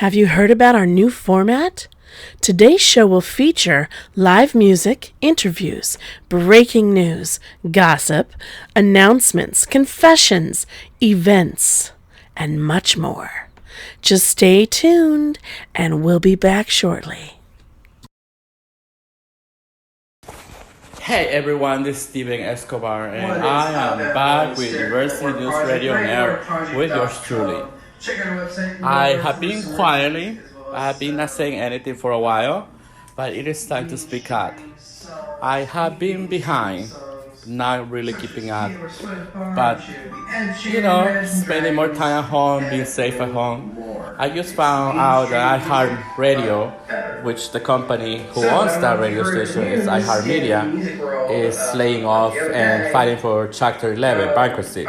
Have you heard about our new format? Today's show will feature live music, interviews, breaking news, gossip, announcements, confessions, events, and much more. Just stay tuned, and we'll be back shortly. Hey everyone, this is Steven Escobar, and I am back with University News Radio on Air with yours truly. I have been quietly, I have been not saying anything for a while, but it is time to speak out. I have been behind, not really keeping up, but spending more time at home, being safe at home. I just found out that iHeart Radio, which the company who owns that radio station is iHeartMedia, is laying off and fighting for Chapter 11 bankruptcy.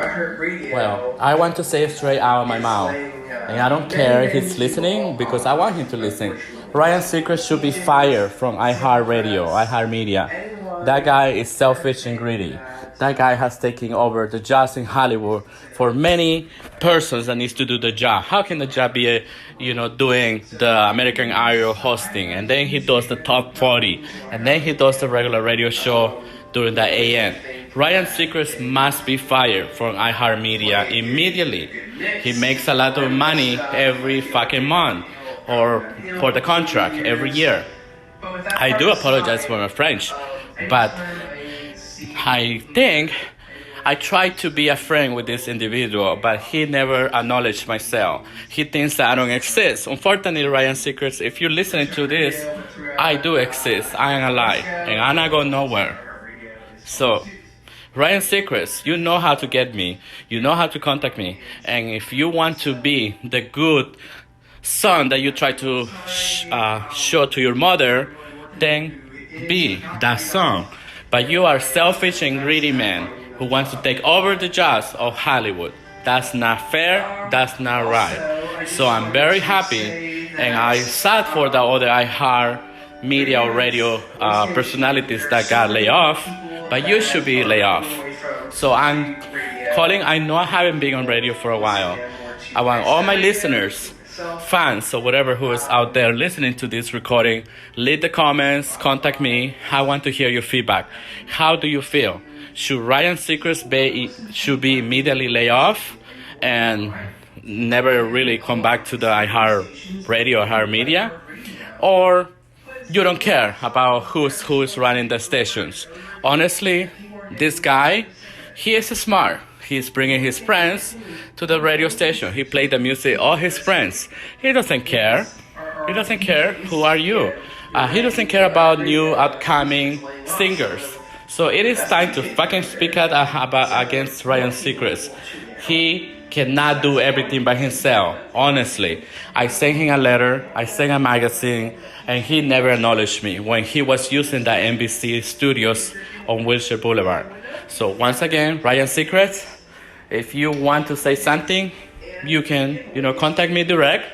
Well, I want to say it straight out of my mouth, and I don't care if he's listening because I want him to listen. Ryan Seacrest should be fired from iHeart Radio, iHeartMedia. That guy is selfish and greedy. That guy has taken over the jobs in Hollywood for many persons that needs to do the job. How can the job be, doing the American Idol hosting, and then he does the top 40, and then he does the regular radio show during the AM? Ryan Seacrest must be fired from iHeartMedia immediately. He makes a lot of money every fucking month, or for the contract every year. I do apologize for my French, but I think I tried to be a friend with this individual, but he never acknowledged myself. He thinks that I don't exist. Unfortunately, Ryan Seacrest, if you're listening to this, I do exist. I am alive, and I'm not going nowhere. So, Ryan Seacrest, you know how to get me. You know how to contact me. And if you want to be the good son that you try to show to your mother, then be that son. But you are selfish and greedy man who wants to take over the jobs of Hollywood. That's not fair. That's not right. So I'm very happy, and I sad for the other iHeart media or radio personalities that got laid off, but you should be laid off. So I'm calling. I know I haven't been on radio for a while. I want all my listeners, fans or whatever who is out there listening to this recording, leave the comments, contact me. I want to hear your feedback. How do you feel? Should Ryan Seacrest be immediately laid off and never really come back to the iHeart Radio, iHeart Media? Or you don't care about who's running the stations? Honestly, this guy, he is smart. He's bringing his friends to the radio station. He played the music, all his friends. He doesn't care. He doesn't care. Who are you? He doesn't care about new upcoming singers. So it is time to fucking speak out against Ryan Seacrest. He cannot do everything by himself, honestly. I sent him a letter, I sent a magazine, and he never acknowledged me when he was using the NBC studios on Wilshire Boulevard. So once again, Ryan Seacrest, if you want to say something, you can, contact me direct.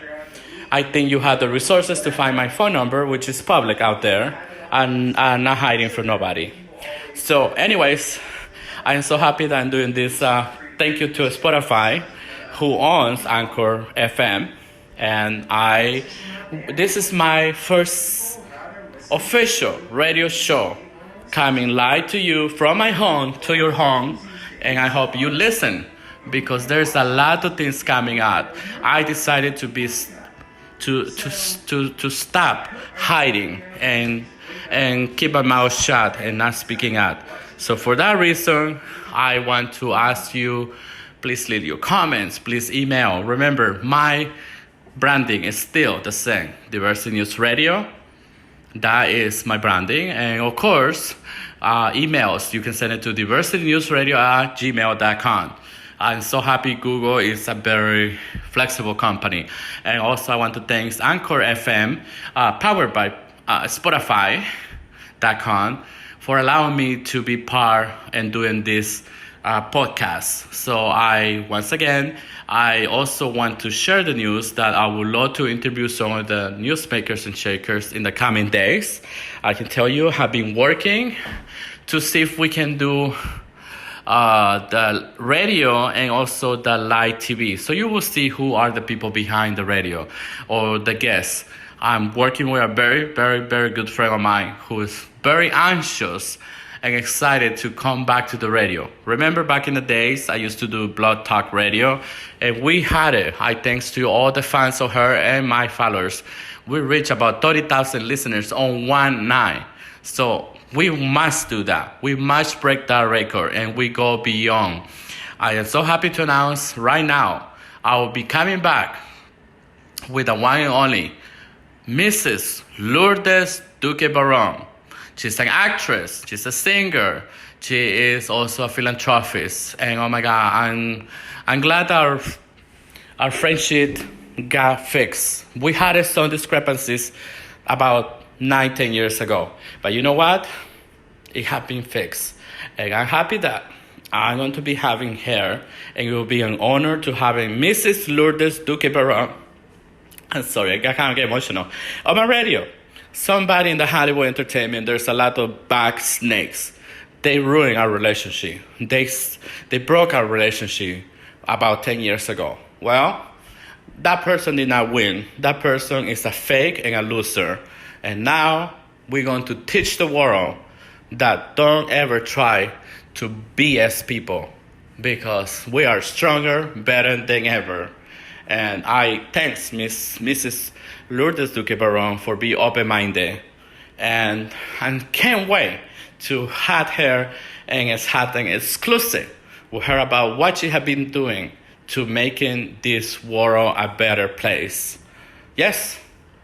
I think you have the resources to find my phone number, which is public out there, and I'm not hiding from nobody. So anyways, I'm so happy that I'm doing this. Thank you to Spotify, who owns Anchor FM. And this is my first official radio show coming live to you from my home to your home. And I hope you listen, because there's a lot of things coming out. I decided to stop hiding and keep my mouth shut and not speaking out. So for that reason, I want to ask you, please leave your comments, please email. Remember, my branding is still the same, Diversity News Radio. That is my branding. And of course, emails, you can send it to diversitynewsradio@gmail.com. I'm so happy Google is a very flexible company. And also I want to thank Anchor FM, powered by Spotify.com, for allowing me to be part and doing this podcast. So I also want to share the news that I would love to interview some of the newsmakers and shakers in the coming days. I can tell you I have been working to see if we can do the radio and also the live TV. So you will see who are the people behind the radio or the guests. I'm working with a very, very, very good friend of mine who is very anxious and excited to come back to the radio. Remember back in the days, I used to do Blog Talk Radio, and we had it. Thanks to all the fans of her and my followers, we reached about 30,000 listeners on one night. So we must do that. We must break that record, and we go beyond. I am so happy to announce right now, I will be coming back with the one and only Mrs. Lourdes Duque Baron. She's an actress, she's a singer, she is also a philanthropist, and oh my God, I'm glad our friendship got fixed. We had some discrepancies about 9-10 years ago, but you know what? It has been fixed, and I'm happy that I'm going to be having her, and it will be an honor to having Mrs. Lourdes Duque Baron. I'm sorry, I kind of get emotional. On my radio. Somebody in the Hollywood entertainment, there's a lot of back snakes. They ruined our relationship. They broke our relationship about 10 years ago. Well, that person did not win. That person is a fake and a loser. And now we're going to teach the world that don't ever try to BS people, because we are stronger, better than ever. And I thanks Mrs. Lourdes Duque Baron for being open-minded. And I can't wait to have her and have an exclusive with her about what she has been doing to making this world a better place. Yes,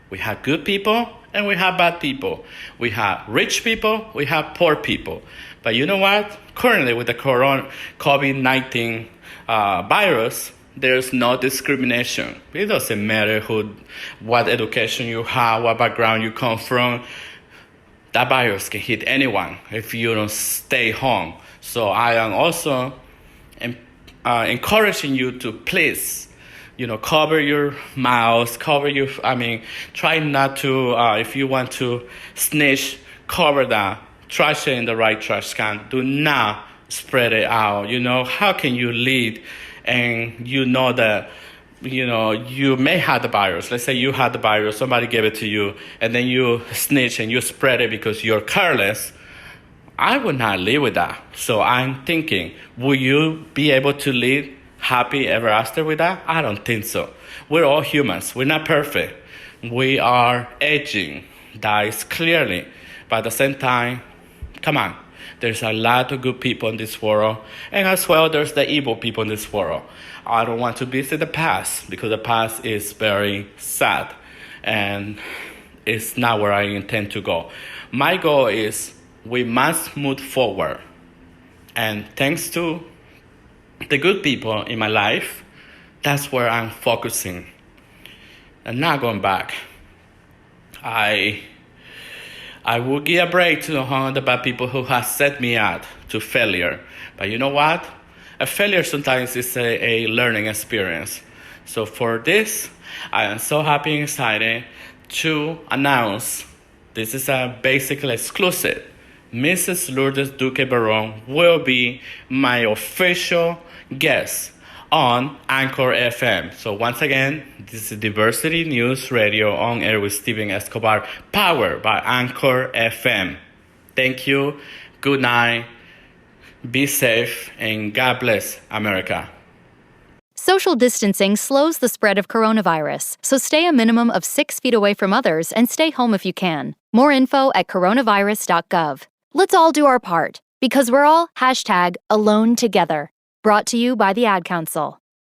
we have good people and we have bad people. We have rich people, we have poor people. But you know what? Currently with the COVID-19 virus, there's no discrimination. It doesn't matter what education you have, what background you come from. That virus can hit anyone if you don't stay home. So I am also encouraging you to please, cover your mouth, try not to, if you want to snitch, cover that. Trash it in the right trash can. Do not spread it out. How can you lead and that, you may have the virus. Let's say you had the virus, somebody gave it to you, and then you snitch and you spread it because you're careless. I would not live with that. So I'm thinking, will you be able to live happy ever after with that? I don't think so. We're all humans. We're not perfect. We are aging. That is clearly. But at the same time, come on. There's a lot of good people in this world. And as well, there's the evil people in this world. I don't want to visit the past because the past is very sad. And it's not where I intend to go. My goal is we must move forward. And thanks to the good people in my life, that's where I'm focusing. And not going back. I will give a break to the bad people who have set me up to failure. But you know what? A failure sometimes is a learning experience. So for this, I am so happy and excited to announce this is a basically exclusive. Mrs. Lourdes Duque Baron will be my official guest on Anchor FM. So once again, this is Diversity News Radio on air with Stephen Escobar, powered by Anchor FM. Thank you. Good night. Be safe, and God bless America. Social distancing slows the spread of coronavirus, so stay a minimum of 6 feet away from others and stay home if you can. More info at coronavirus.gov. Let's all do our part, because we're all #alone together. Brought to you by the Ad Council.